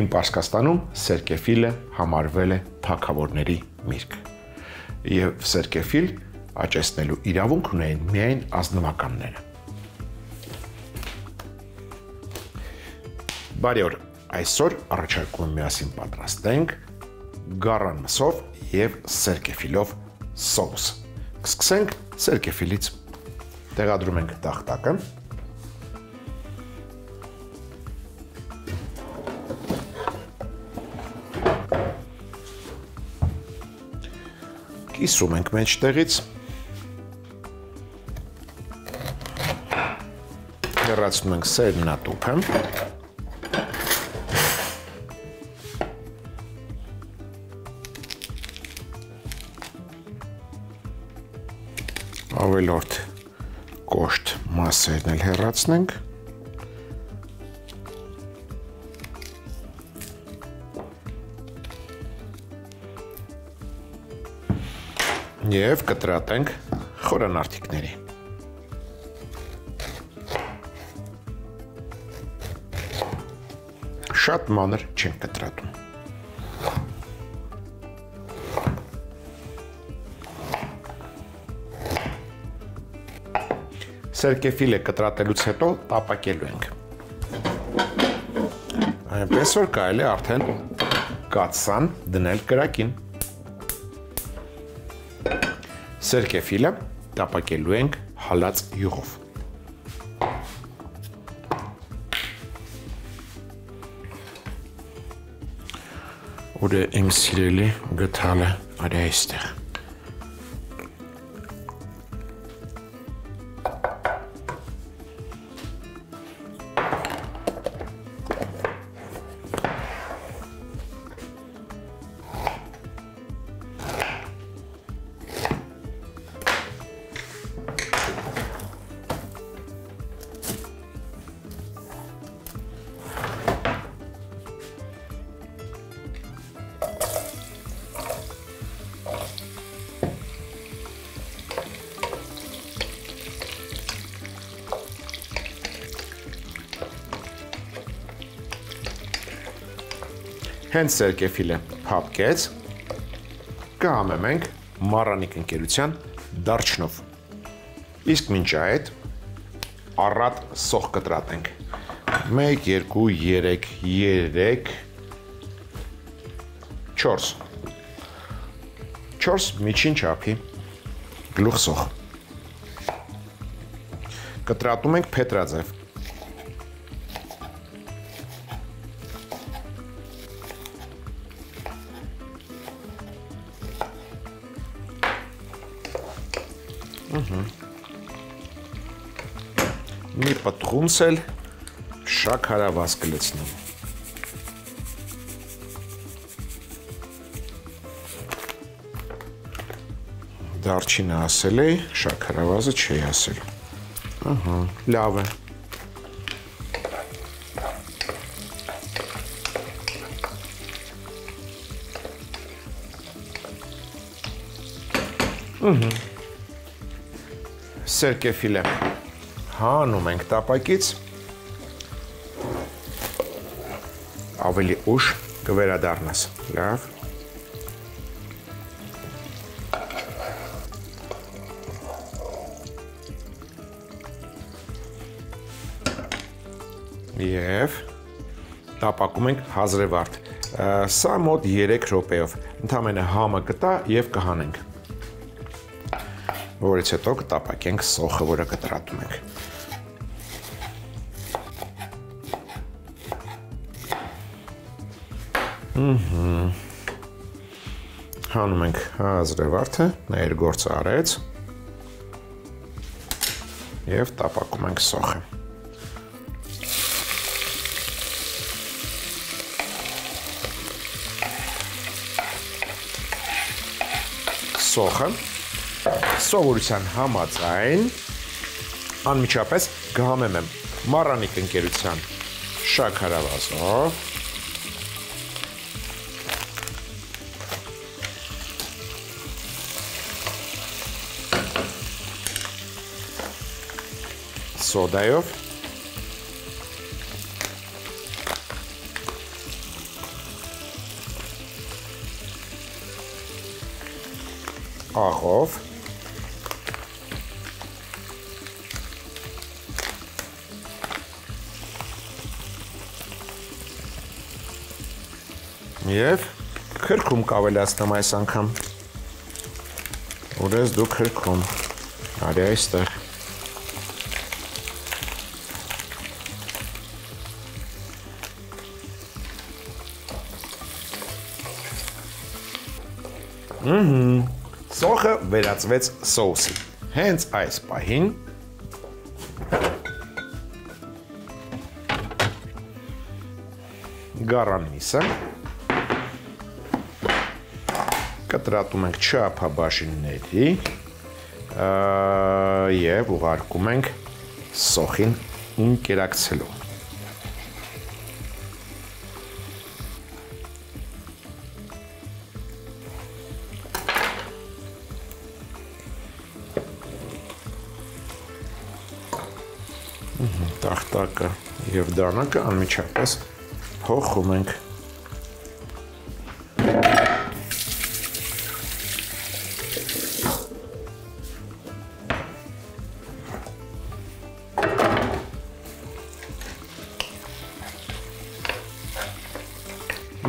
Հին Պարսկաստանում սերկեֆիլը համարվել է թագավորների միրգ։ Եվ սերկեֆիլ աճեցնելու իրավունք ունեն միայն ազնվականները։ Բարի օր, այսօր առաջարկում եմ միասին պատրաստենք գառան մսով և սերկեֆիլով սոուս։ Կսկսենք սերկեֆիլից։ Տեղադրում ենք տախտակը։ Կիսում ենք մեջտեղից, հեռացնում ենք սերմնատուփը, ավելորդ կոշտ մասերն էլ հեռացնենք, և կտրատենք խորանարդիկների։ Շատ մանր չենք կտրատում։ Սերկեֆիլը կտրատելուց հետո տապակելու ենք։ Այնպես որ կարելի է արդեն կաթսան դնել կրակին։ Սերկեֆիլը տապակելու ենք հալած յուղով։ Ուր է իմ սիրելի գթալը արի այստեղ։ Հենց սերկեֆիլը փափկեց, կհամեմենք մառանիկ ընկերության դարչնով։ Իսկ մինչ այդ առատ սոխ կտրատենք։ 1, 2, 3, 4 միջին չափի գլուխ սոխ։ Կտրատում ենք փետրաձև։ Մի պտղումս էլ շաքարավազ կլցնեմ։ Դարչինը ասել էի, շաքարավազը չի ասել։ Լավ է։ Սերկեֆիլը հանում ենք տապակից, ավելի ուշ կվերադառնաս, լավ։ Եվ տապակում ենք հազրևարդ, սա մոտ 3 րոպեով, ընդամենը համը կտա և կհանենք, որից հետո կտապակենք սոխը, որը կտրատում ենք։ Հանում ենք հազրևարդը, նա իր գործը արեց և տապակում ենք սոխը։ Սոխը սովորության համաձայն անմիջապես կհամեմեմ մառանիկ ընկերության շաքարավազով, սոդայով աղով և քրքում կավելացնեմ այս անգամ, որ ես դու քրքում, արի այստեղ, Սոխը վերածվեց սոուսի, հենց այս պահին գառան միսը կտրատում ենք չափաբաժինների և ուղարկում ենք սոխին ընկերակցելու։ Տախտակը և դանակը անմիջապես հոխում ենք։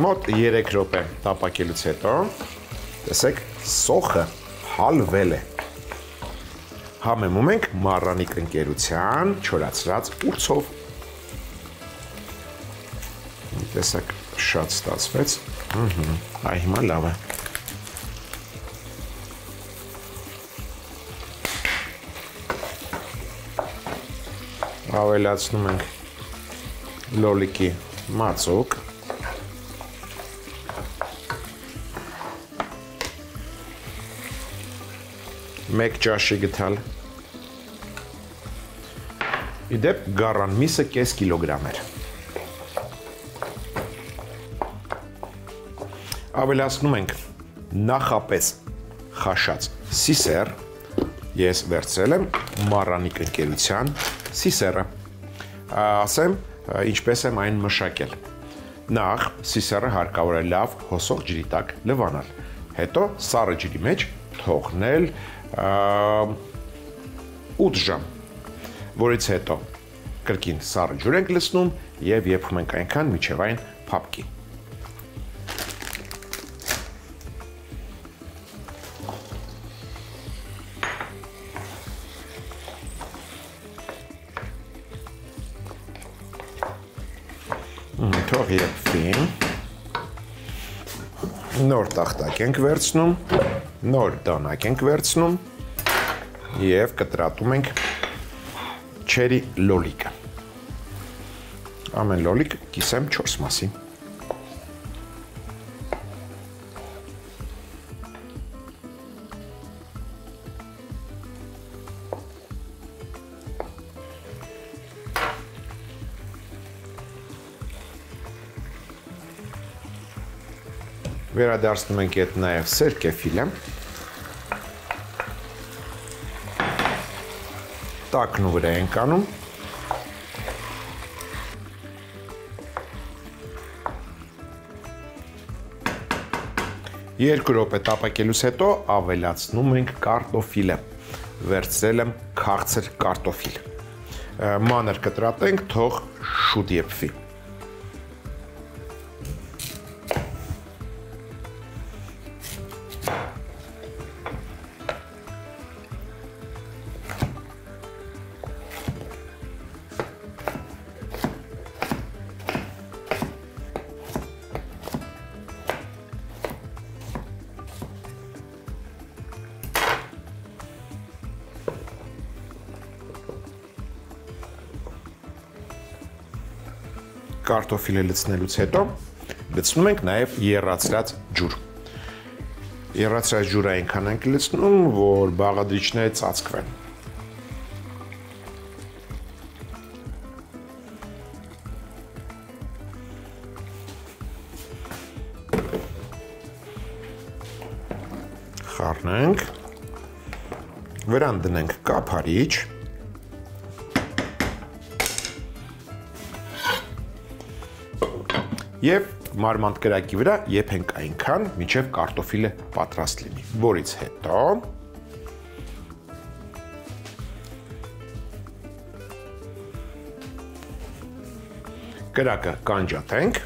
Մոտ 3 րոպե տապակելուց հետո, տեսեք, սոխը հալվել է։ Համեմում ենք մառանիկ ընկերության չորացրած ուրցով։ Տեսակ շատ ստացվեց, այ հիմա լավ է։ Ավելացնում ենք լոլիկի մածուկ։ Մեկ ճաշի գտալ։ Իդեպ գառան միսը կես կիլոգրամ էր։ Ավելացնում ենք նախապես խաշած սիսեր, ես վերցրել եմ մառանիկ ընկերության սիսերը, ասեմ ինչպես եմ այն մշակել։ Նախ սիսերը հարկավոր է լավ հոսող ջրի տակ լվանալ, հետո սառը ջրի մեջ թողնել 8 ժամ, որից հետո կրկին սառը ջուր ենք լցնում և եփում ենք այնքան մինչև այն փափկի։ Թող եփվի։ Նոր տախտակ ենք վերցնում, նոր դանակ ենք վերցնում և կտրատում ենք չերի լոլիկը։ Ամեն լոլիկ կիսեմ 4 մասի։ Վերադարձնում ենք այդ նաև սերկեֆիլը։ Տակն ու վրա ենք անում։ Երկու րոպե տապակելուց հետո ավելացնում ենք կարտոֆիլը։ Վերցրել եմ քաղցր կարտոֆիլ։ Մանր կտրատենք, թող շուտ եփվի։ Կարտոֆիլը լցնելուց հետո լցնում ենք նաև եռացրած ջուր։ Եռացրած ջուրը այնքան ենք լցնում, որ բաղադրիչները ծածկվեն։ Խառնենք, վրան դնենք կափարիչ, և մարմանդ կրակի վրա եփենք այնքան, մինչև կարտոֆիլը պատրաստ լինի, որից հետո կրակը կանջատենք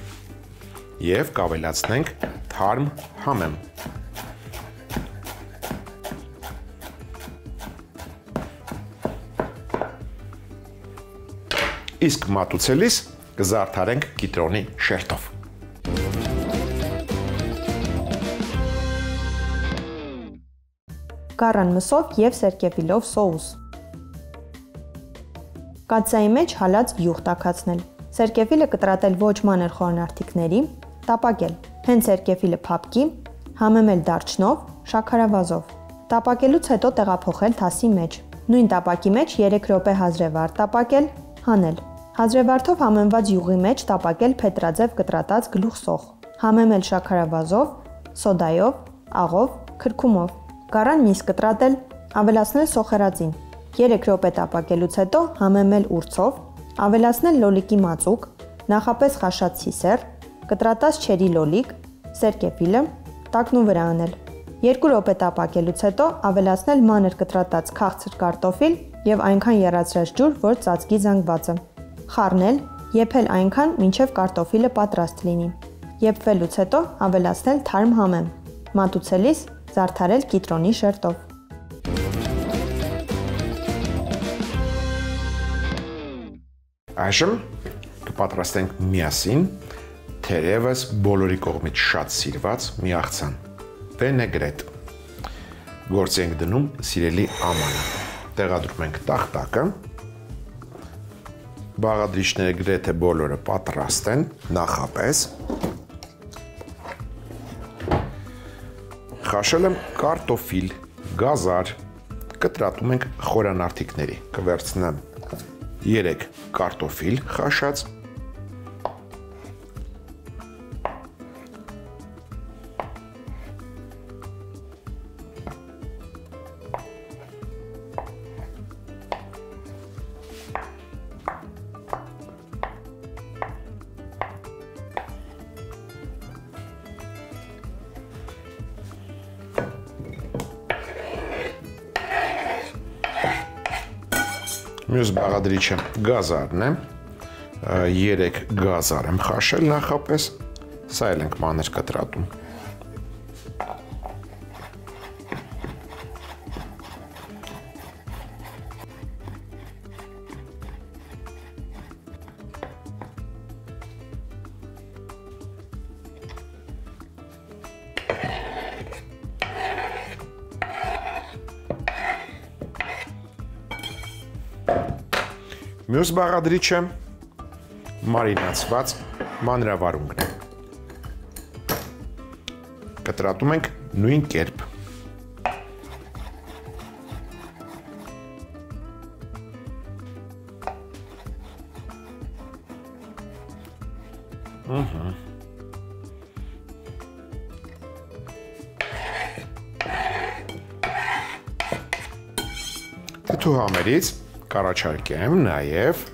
և կավելացնենք թարմ համեմ։ Իսկ մատուցելիս կզարդարենք կիտրոնի շերտով։ Գառան մսով և սերկևիլով սոուս։ Կաթսայի մեջ հալած յուղ տաքացնել։ Սերկևիլը կտրատել ոչ մանր խորանարդիկների, տապակել, հենց սերկևիլը փափկի, համեմել դարչնով, շաքարավազով։ Տապակելուց հետո տեղափոխել թասի մեջ։ Նույն տապակի մեջ 3 րոպե հազրեվարդ տապակել, հանել։ Հազրեվարդով համեմված յուղի մեջ տապակել փետրաձև կտրատած գլուխսող։ Համեմել շաքարավազով, սոդայով, աղով, քրքումով։ Գառան միս կտրատել, ավելացնել սոխերածին։ 3 րոպե տապակելուց հետո համեմել ուրցով, ավելացնել լոլիկի մածուկ, նախապես խաշած սիսեր, կտրատած չերի լոլիկ, սերկևիլը, տակնու վրա անել։ 2 րոպե տապակելուց հետո ավելացնել մանր կտրատած քաղցր կարտոֆիլ և այնքան եռացրած ջուր, որ ծածկի զանգվածը։ Խառնել, եփել այնքան, մինչև կարտոֆիլը պատրաստ լինի։ Եփվելուց հետո ավելացնել թարմ համեմ։ Մատուցելիս զարդարել կիտրոնի շերտով։ Այժմ կպատրաստենք միասին թերևս բոլորի կողմից շատ սիրված մի աղցան՝ վինեգրետ։ Գործի ենք դնում սիրելի ամանը։ Տեղադրում ենք տախտակը։ Բաղադրիչները գրեթե բոլորը պատրաստ են, նախապես խաշել եմ կարտոֆիլ, գազար, կտրատում ենք խորանարդիկների։ Կվերցնեմ 3 կարտոֆիլ խաշած, մյուս բաղադրիչը գազարն է, 3 գազար եմ խաշել նախապես, սա էլ ենք մանր կտրատում։ Մյուս բաղադրիչը մարինացված մանրավարունգն է։ Կտրատում ենք նույն կերպ։ Թթու համերից կառաջարկեմ նաև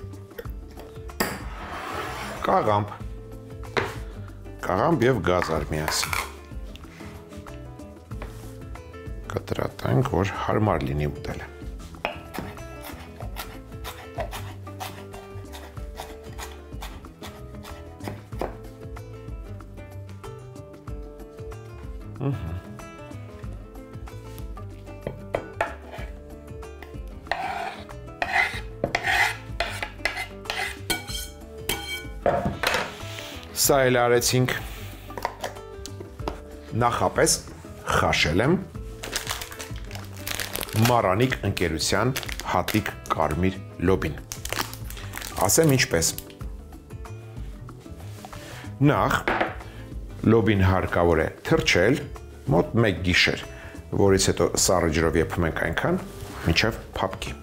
կաղամբ և գազար միասին։ Կտրատենք, որ հարմար լինի ուտելը։ Սա էլ արեցինք, նախապես խաշել եմ Մարանիկ ընկերության հատիկ կարմիր լոբին։ Ասեմ ինչպես։ Նախ լոբին հարկավոր է թրջել մոտ 1 գիշեր, որից հետո սառը ջրով եփում ենք այնքան, մինչև փափկի։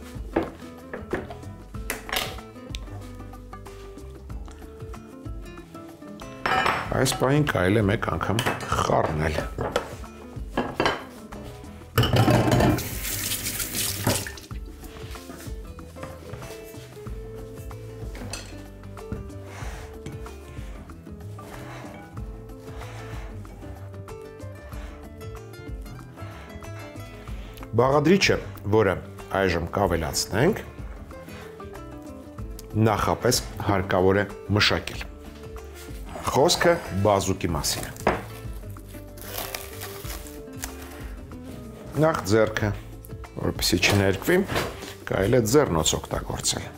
Այս պահին կարելի է մեկ անգամ խառնել։ Բաղադրիչը, որը այժմ կավելացնենք, նախապես հարկավոր է մշակել։ Խոսքը բազուկի մասին է։ Նախ ձեռքը, որպեսզի չներկվի, կարելի է ձեռնոց օգտագործել։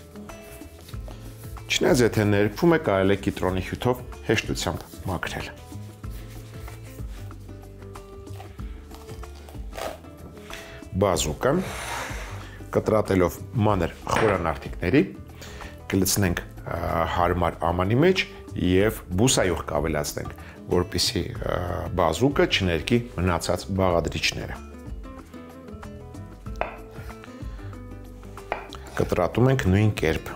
Չնայած եթե ներկվում է, կարելի է կիտրոնի հյութով հեշտությամբ մաքրել։ Բազուկը կտրատելով մանր խորանարդիկների կլցնենք հարմար ամանի մեջ և բուսայուղ կավելացնենք, որպեսզի բազուկը չներկի մնացած բաղադրիչները։ Կտրատում ենք նույն կերպ։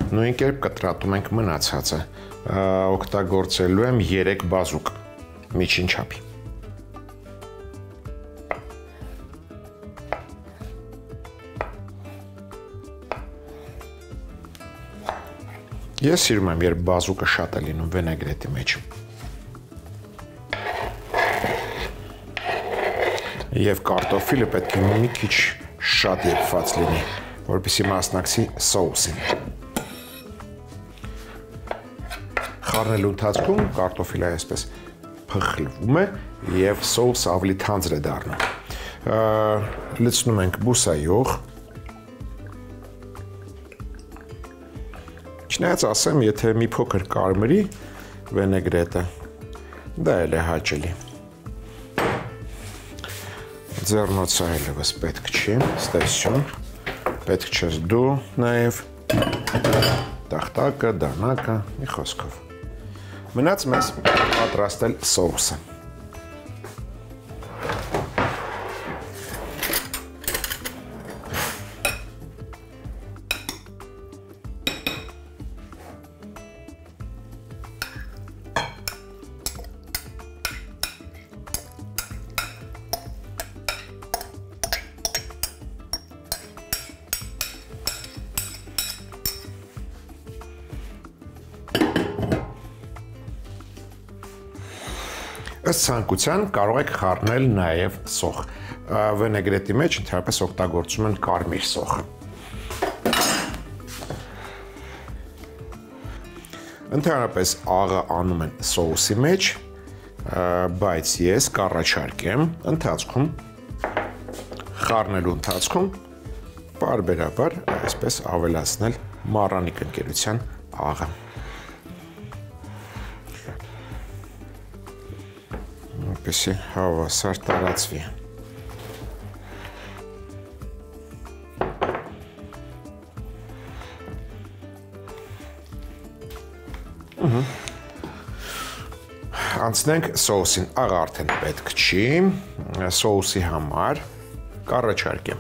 Նույն կերպ կտրատում ենք մնացածը, օգտագործելու եմ 3 բազուկ միջին չափի։ Ես սիրում եմ, երբ բազուկը շատ է լինում վինեգրետի մեջ։ Եվ կարտոֆիլը պետք է մի քիչ շատ եփված լինի, որպեսզի մասնակցի սոուսին։ Խառնելու ընթացքում կարտոֆիլը այսպես փխլվում է և սոուսը ավելի թանձր է դառնում։ Լցնում ենք բուսայուղ։ Չնայած ասեմ, եթե մի փոքր կարմրի վինեգրետը, դա էլ է հաճելի։ Ձեռնոցը այլևս պետք չի, ստեսյուն, պետք չես դու նաև, տախտակը, դանակը, մի խոսքով։ Մնաց մեզ պատրաստել սոուսը։ Ըստ ցանկության կարող եք խառնել նաև սոխ։ Վինեգրետի մեջ ընդհանրապես օգտագործում են կարմիր սոխը։ Ընդհանրապես աղը անում են սոուսի մեջ, բայց ես կառաջարկեմ ընթացքում խառնելու ընթացքում պարբերաբար այսպես ավելացնել մառանի կնկերության աղը։ Որպեսզի հավասար տարածվի։ Անցնենք սոուսին, աղ արդեն պետք չի, սոուսի համար կառաջարկեմ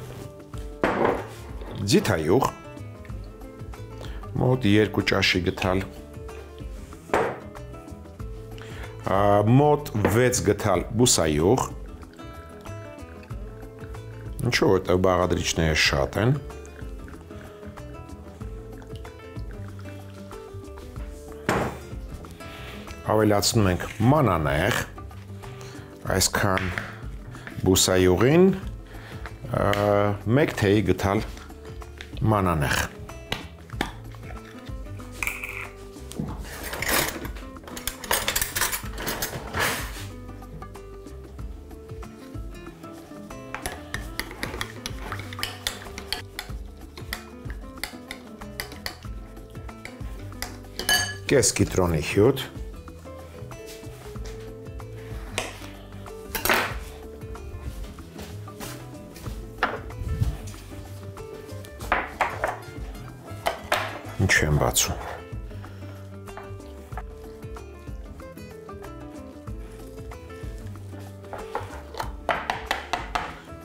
ձիթայուղ, մոտ 2 ճաշի գթալ, մոտ 6 գթալ բուսայուղ, ինչու որտեղ բաղադրիչները շատ են, ավելացնում ենք մանանեխ, այսքան բուսայուղին 1 թեյի գթալ մանանեխ։ Կես կիտրոնի հյութ, չեմ բացում։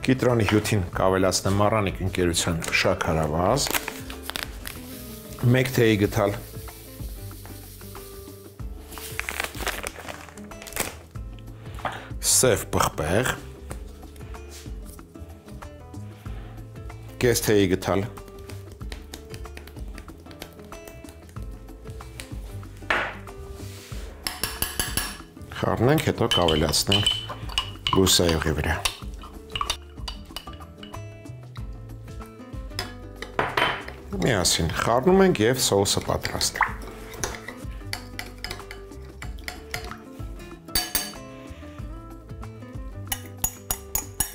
Կիտրոնի հյութին կավելացնեմ մառանիկ ընկերության շաքարավազ, 1 թեյի գթալ, սև պղպեղ, կես թեյի գթալ, խառնենք, հետո կավելացնենք բուսայուղի վրա։ Միասին խառնում ենք և սոուսը պատրաստ է։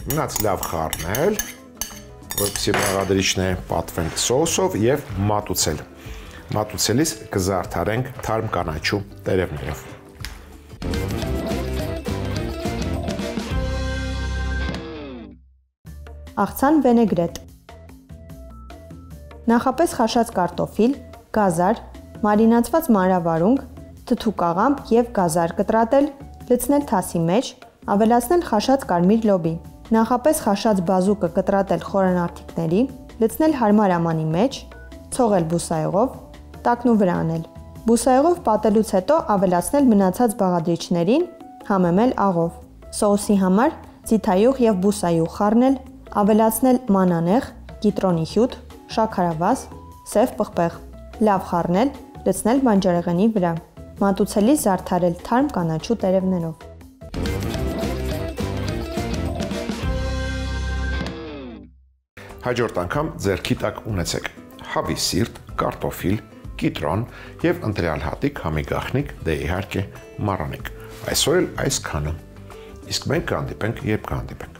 Մնաց լավ խառնել, որպեսզի բաղադրիչները պատվեն սոուսով և մատուցել։ Մատուցելիս կզարդարենք թարմ կանաչու տերևներով։ Աղցան վենեգրետ։ Նախապես խաշած կարտոֆիլ, գազար, մարինացված մանրավարունգ, թթու կաղամբ և գազար կտրատել, լցնել թասի մեջ, ավելացնել խաշած կարմիր լոբի։ Նախապես խաշած բազուկը կտրատել խորանարդիկների, լցնել հարմար ամանի մեջ, ցողել բուսայուղով, տակնու վրա անել։ Բուսայուղով պատելուց հետո ավելացնել մնացած բաղադրիչներին, համեմել աղով։ Սոուսի համար ձիթայուղ և բուսայուղ խառնել, ավելացնել մանանեխ, կիտրոնի հյութ, շաքարավազ, սև պղպեղ, լավ խառնել, լցնել բանջարեղենի վրա, մատուցելիս զարդարել թարմ կանաչու տերևներով։ Հաջորդ անգամ ձեռքի տակ ունեցեք հավի սիրտ, կարտոֆիլ, կիտրոն և ընտրյալ հատիկ, համի գաղտնիք, դե իհարկե մառանիկ։ Այսօր էլ այսքանը։ Իսկ մենք կհանդիպենք, երբ կհանդիպենք։